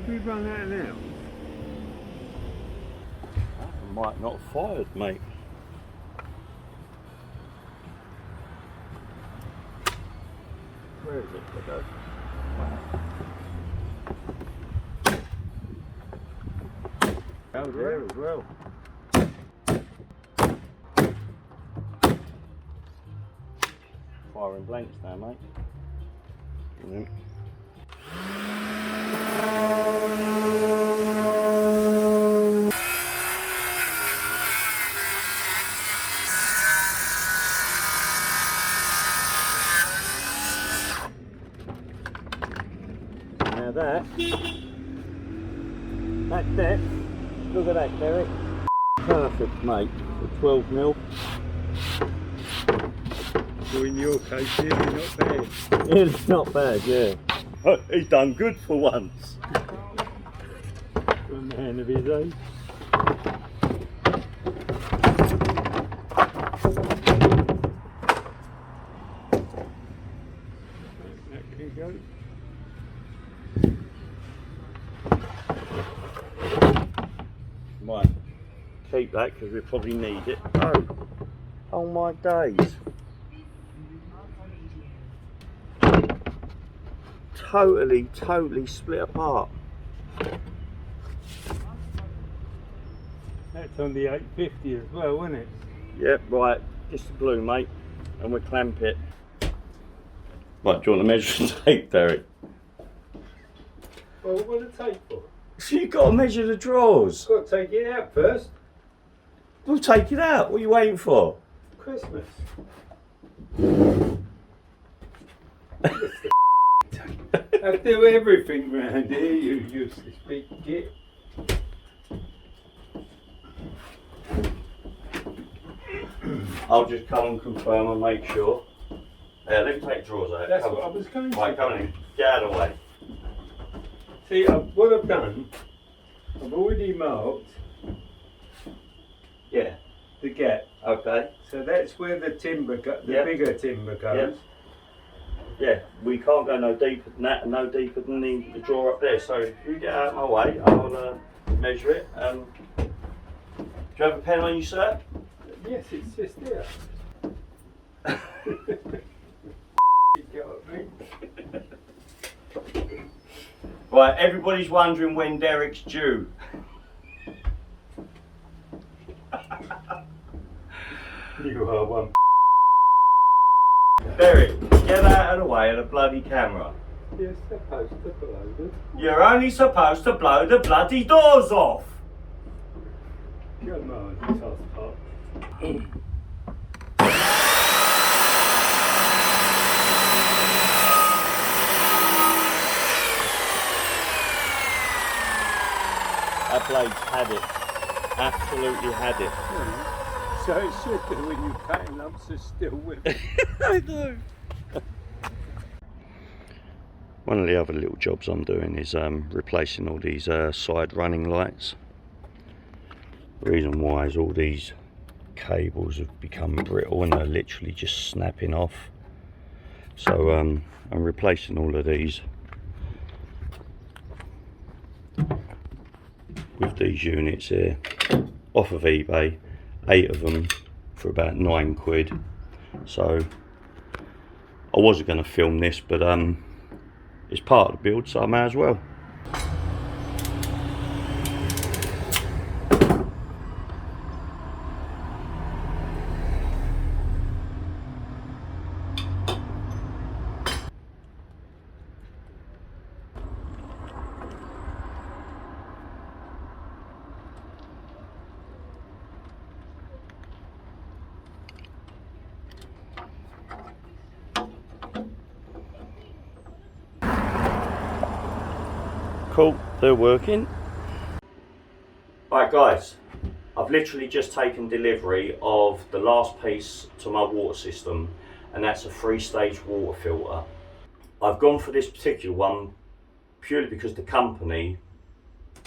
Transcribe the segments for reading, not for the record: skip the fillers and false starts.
we run out of now? I might not have fired, mate. Where is it? Oh, there as well. Firing blanks now, mate. Brilliant. Now that depth, look at that, Derek. Perfect, mate, for 12mm. So in your case, really not bad. It's not bad, yeah. Oh, he's done good for once. For a man of his age. That can go. Right, keep that because we probably need it. Oh my days. Totally split apart. That's on the 850 as well, isn't it? Yep, right, just the glue, mate, and we'll clamp it. Right, do you want to measure the tape, Derek? Well, what a tape for? So you've got to measure the drawers. Got to take it out first. We'll take it out. What are you waiting for? Christmas. I do everything round here, you useless big git. I'll just come and confirm and make sure. Yeah, let me take drawers out. That's Come. what I was going to Right, come in. Get out of the way. See, what I've done, I've already marked Yeah. the gap. Okay. So that's where the timber, the Yep. bigger timber goes. Yeah, we can't go no deeper than that and no deeper than the drawer up there. So if you get out of my way, I'll measure it. Do you have a pen on you, sir? Yes, it's just there. You got me. Right, everybody's wondering when Derek's due. You are one. Derek, get out of the way of the bloody camera. You're supposed to blow them. You're only supposed to blow the bloody doors off. Come on, toss pot. That blade's had it. Absolutely had it. So it should do when you're cutting lumps of steel with it. I know. One of the other little jobs I'm doing is replacing all these side running lights. The reason why is all these cables have become brittle and they're literally just snapping off. So I'm replacing all of these with these units here off of eBay, 8 of them for about £9. So I wasn't going to film this, but it's part of the build, so I may as well. Cool, they're working. Right guys, I've literally just taken delivery of the last piece to my water system, and that's a 3-stage water filter. I've gone for this particular one purely because the company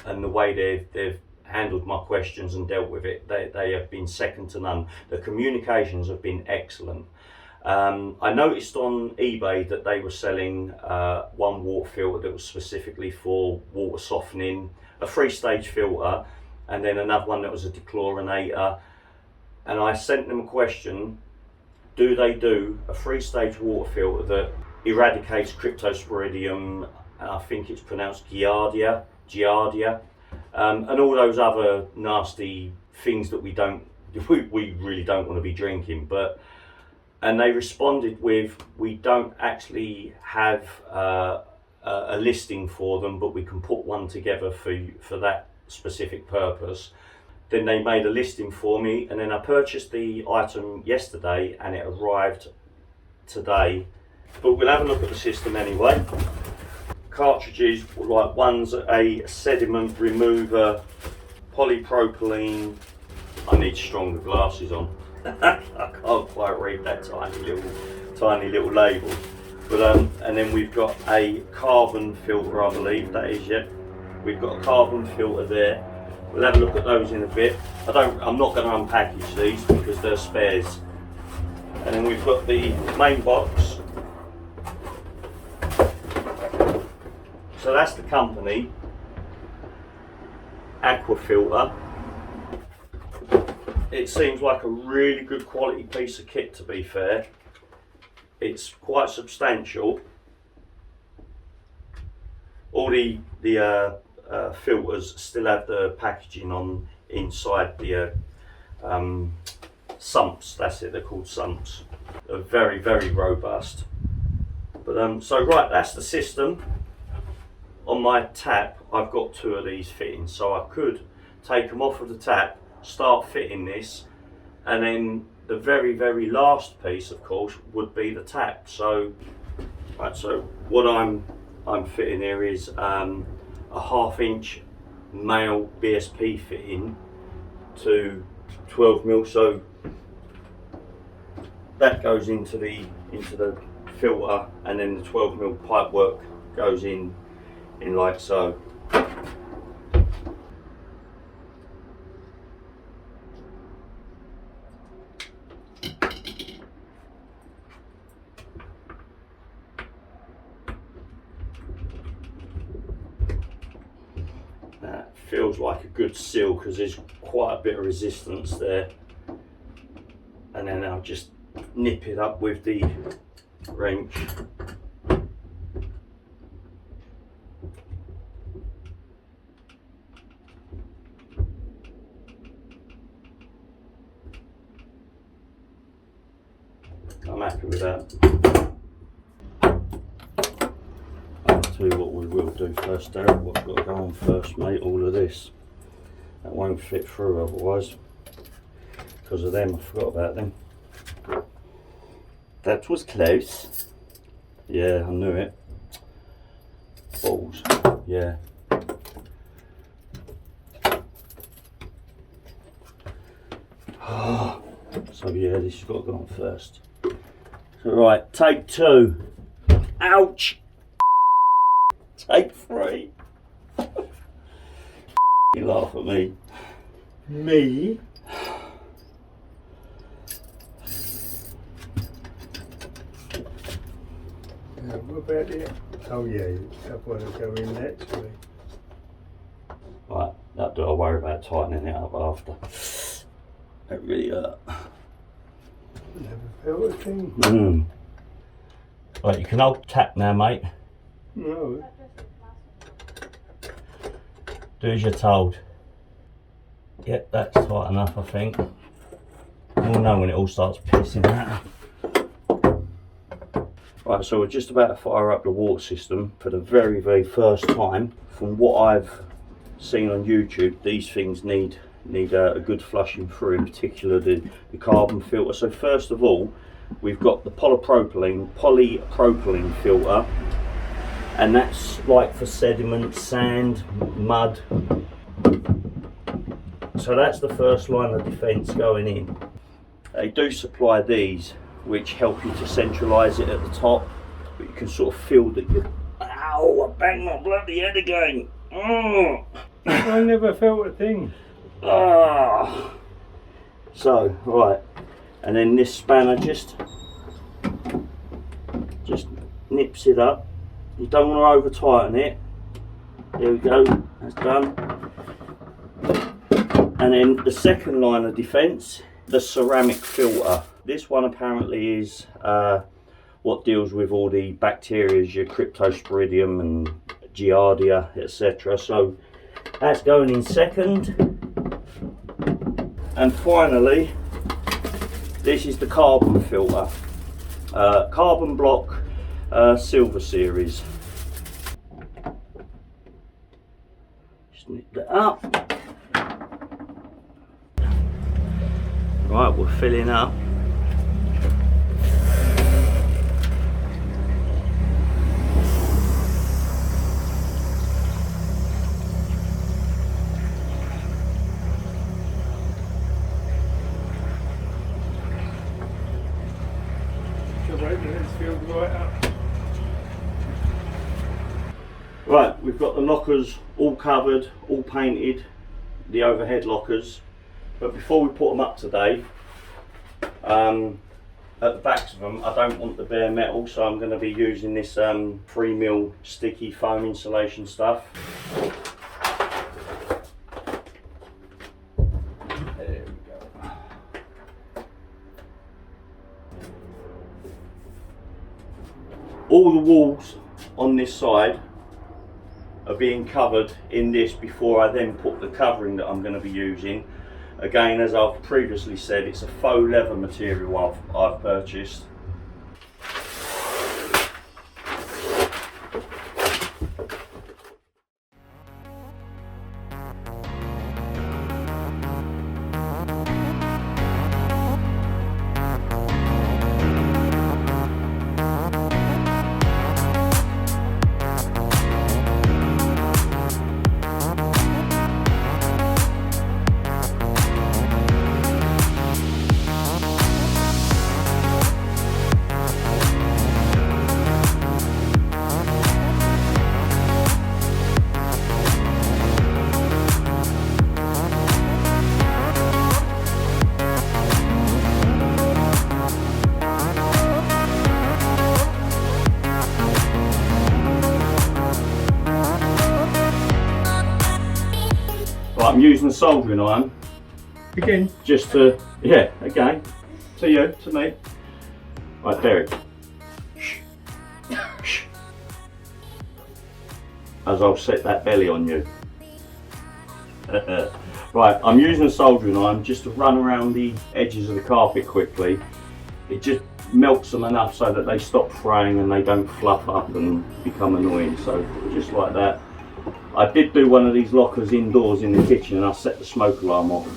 and the way they've handled my questions and dealt with it, they have been second to none. The communications have been excellent. I noticed on eBay that they were selling one water filter that was specifically for water softening, a 3-stage filter, and then another one that was a dechlorinator. And I sent them a question: do they do a 3-stage water filter that eradicates Cryptosporidium, I think it's pronounced Giardia, and all those other nasty things that we really don't want to be drinking. And they responded with, we don't actually have a listing for them, but we can put one together for that specific purpose. Then they made a listing for me, and then I purchased the item yesterday and it arrived today. But we'll have a look at the system anyway. Cartridges, like one's a sediment remover, polypropylene. I need stronger glasses on. I can't quite read that tiny little label. But and then we've got a carbon filter, I believe that is, yeah. We've got a carbon filter there. We'll have a look at those in a bit. I'm not going to unpackage these because they're spares. And then we've got the main box. So that's the company, Aqua Filter. It seems like a really good quality piece of kit, to be fair. It's quite substantial. All the filters still have the packaging on inside the sumps. That's it, they're called sumps. They're very, very robust. But so right, that's the system. On my tap, I've got 2 of these fitting, so I could take them off of the tap, start fitting this, and then the very, very last piece, of course, would be the tap. So, right, so what I'm fitting here is a 1/2-inch male BSP fitting to 12mm. So that goes into the filter, and then the 12mm pipe work goes in like so. That feels like a good seal because there's quite a bit of resistance there. And then I'll just nip it up with the wrench. I'm happy with that. I'll tell you what we will do first, Derek. What's got to go on first, mate? All of this. That won't fit through otherwise. Because of them, I forgot about them. That was close. Yeah, I knew it. Balls. Yeah. So yeah, this has got to go on first. So right, take 2. Ouch! Take 3. You laugh at me. Me? What about it? Oh yeah, that one will go in naturally. Right, that do I worry about tightening it up after. That really hurt. Never felt a thing. Right, you can hold tap now, mate. No. Do as you're told. Yep, that's tight enough, I think. We'll know when it all starts pissing out. Right, so we're just about to fire up the water system for the very, very first time. From what I've seen on YouTube, these things need a good flushing through, in particular the carbon filter. So first of all, we've got the polypropylene filter, and that's like for sediment, sand, mud. So that's the first line of defence going in. They do supply these, which help you to centralise it at the top, but you can sort of feel that you're... Ow, I banged my bloody head again. Oh. I never felt a thing. Ah. So, right, and then this spanner just nips it up. You don't want to over tighten it. There we go, that's done. And then the second line of defence, the ceramic filter. This one apparently is what deals with all the bacteria, your Cryptosporidium and Giardia, etc. So that's going in second. And finally, this is the carbon filter. Carbon block silver series. Just nip that up. Right, we're filling up. Right, we've got the lockers all covered, all painted, the overhead lockers. But before we put them up today, at the backs of them, I don't want the bare metal, so I'm going to be using this 3mm sticky foam insulation stuff. There we go. All the walls on this side are being covered in this before I then put the covering that I'm going to be using. Again, as I've previously said, it's a faux leather material I've purchased. I'm using a soldering iron. Again? Just to, yeah, again. To you, to me. Right, Derek. As I'll set that belly on you. Right, I'm using a soldering iron just to run around the edges of the carpet quickly. It just melts them enough so that they stop fraying and they don't fluff up and become annoying. So just like that. I did do one of these lockers indoors in the kitchen and I set the smoke alarm off.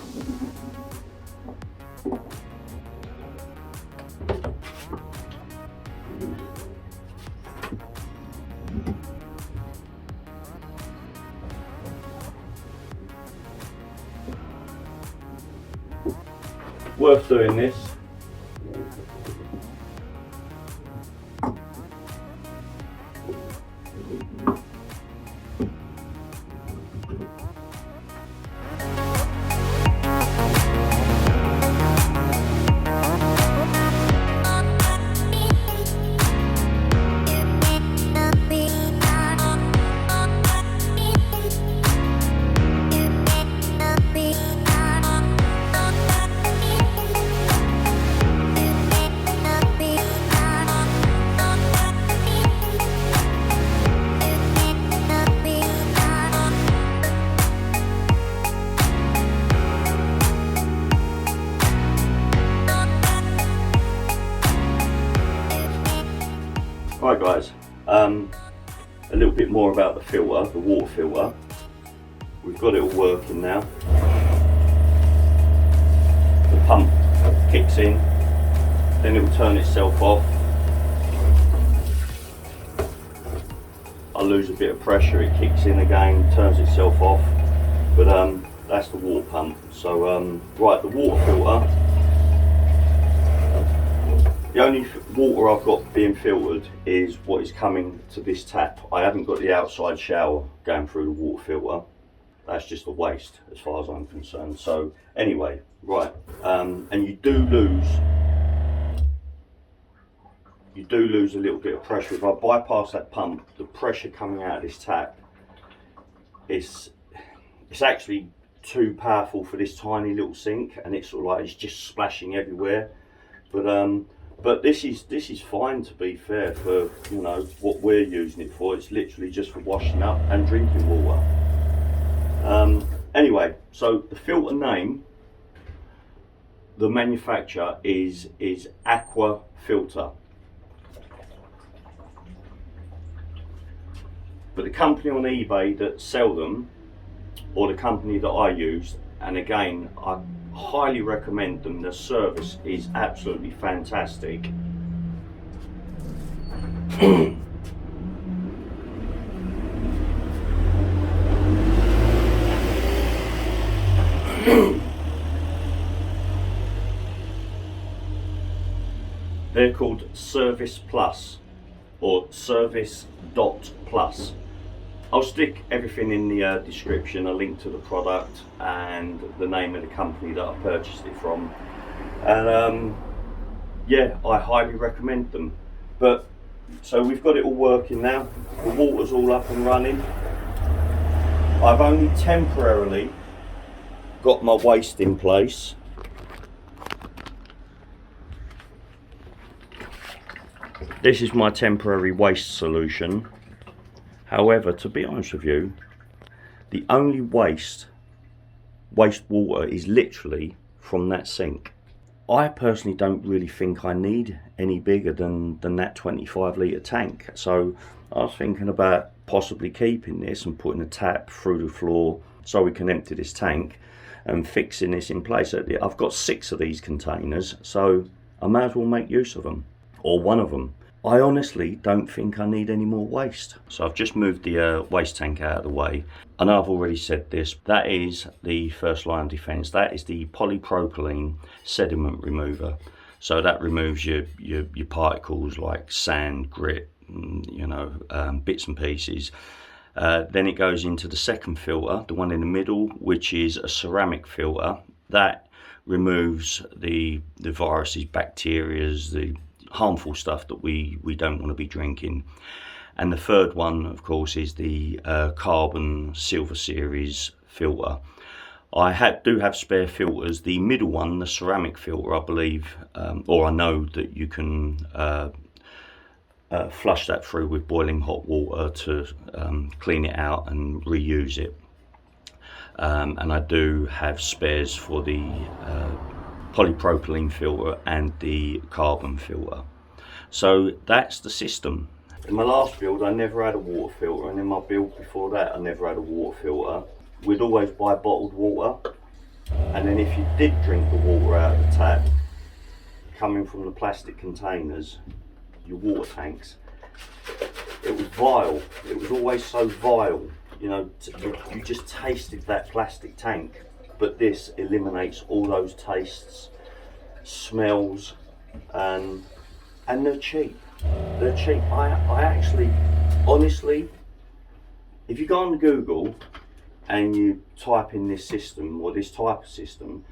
Worth doing this. Right guys, a little bit more about the filter, the water filter. We've got it all working now. The pump kicks in, then it will turn itself off. I lose a bit of pressure, it kicks in again, turns itself off. But that's the water pump. So right, the water filter. The only water I've got being filtered is what is coming to this tap. I haven't got the outside shower going through the water filter. That's just a waste as far as I'm concerned. So anyway, right, and you do you do lose a little bit of pressure. If I bypass that pump, the pressure coming out of this tap it's actually too powerful for this tiny little sink, and it's sort of like it's just splashing everywhere. But this is fine, to be fair, for, you know, what we're using it for. It's literally just for washing up and drinking water. Anyway, so the filter name, the manufacturer is Aqua Filter. But the company on eBay that sell them, or the company that I use, and again, I highly recommend them. The service is absolutely fantastic. They're called Service.Plus or Service.Plus. I'll stick everything in the description, a link to the product and the name of the company that I purchased it from. And yeah, I highly recommend them. But so we've got it all working now. The water's all up and running. I've only temporarily got my waste in place. This is my temporary waste solution. However, to be honest with you, the only waste water is literally from that sink. I personally don't really think I need any bigger than that 25 litre tank. So I was thinking about possibly keeping this and putting a tap through the floor so we can empty this tank and fixing this in place. I've got 6 of these containers, so I may as well make use of them, or one of them. I honestly don't think I need any more waste. So I've just moved the waste tank out of the way. I know I've already said this, that is the first line of defence. That is the polypropylene sediment remover. So that removes your particles like sand, grit, you know, bits and pieces. Then it goes into the second filter, the one in the middle, which is a ceramic filter. That removes the viruses, bacterias, the harmful stuff that we don't want to be drinking. And the third one, of course, is the carbon silver series filter. I do have spare filters. The middle one, the ceramic filter, I believe, or I know that you can flush that through with boiling hot water to clean it out and reuse it. And I do have spares for the polypropylene filter and the carbon filter. So that's the system. In my last build I never had a water filter, and in my build before that I never had a water filter. We'd always buy bottled water, and then if you did drink the water out of the tap coming from the plastic containers, your water tanks, it was vile. It was always so vile, you know, you just tasted that plastic tank. But this eliminates all those tastes, smells, and they're cheap. They're cheap. I actually, honestly, if you go on Google and you type in this system or this type of system,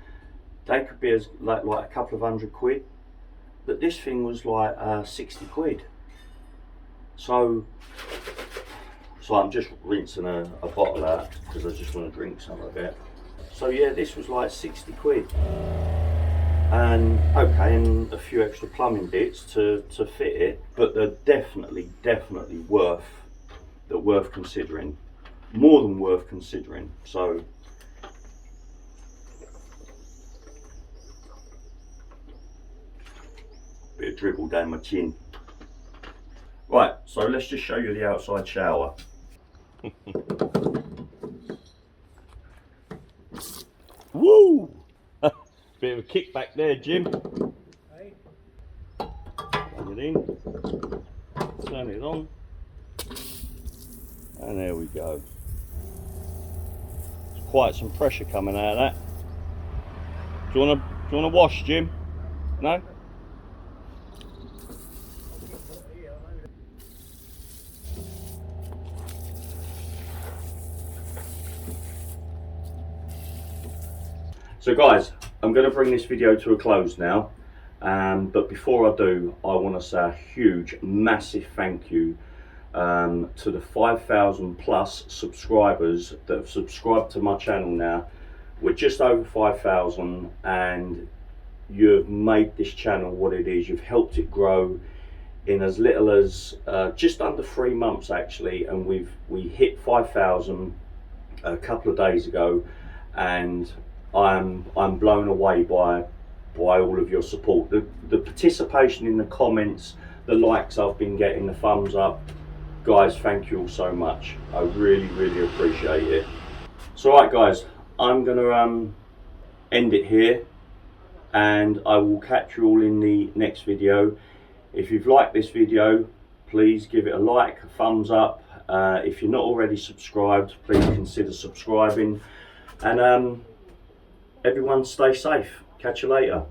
they could be as like a couple of £100. But this thing was like 60 quid. So I'm just rinsing a bottle out because I just want to drink some of it. So yeah, this was like 60 quid. And okay, and a few extra plumbing bits to fit it, but they're definitely worth considering. More than worth considering. So bit of dribble down my chin. Right, so let's just show you the outside shower. Woo! Bit of a kick back there, Jim. Hey. Plug it in, turn it on, and there we go. There's quite some pressure coming out of that. Do you want to wash, Jim? No? So guys, I'm going to bring this video to a close now. But before I do, I want to say a huge, massive thank you to the 5,000 plus subscribers that have subscribed to my channel now. We're just over 5,000, and you've made this channel what it is. You've helped it grow in as little as just under 3 months actually, and we hit 5,000 a couple of days ago, and I'm blown away by all of your support, the participation in the comments, the likes I've been getting, the thumbs up. Guys, thank you all so much. I really appreciate it. So right guys, I'm gonna end it here, and I will catch you all in the next video. If you've liked this video, please give it a like, a thumbs up. If you're not already subscribed, please consider subscribing, and everyone stay safe. Catch you later.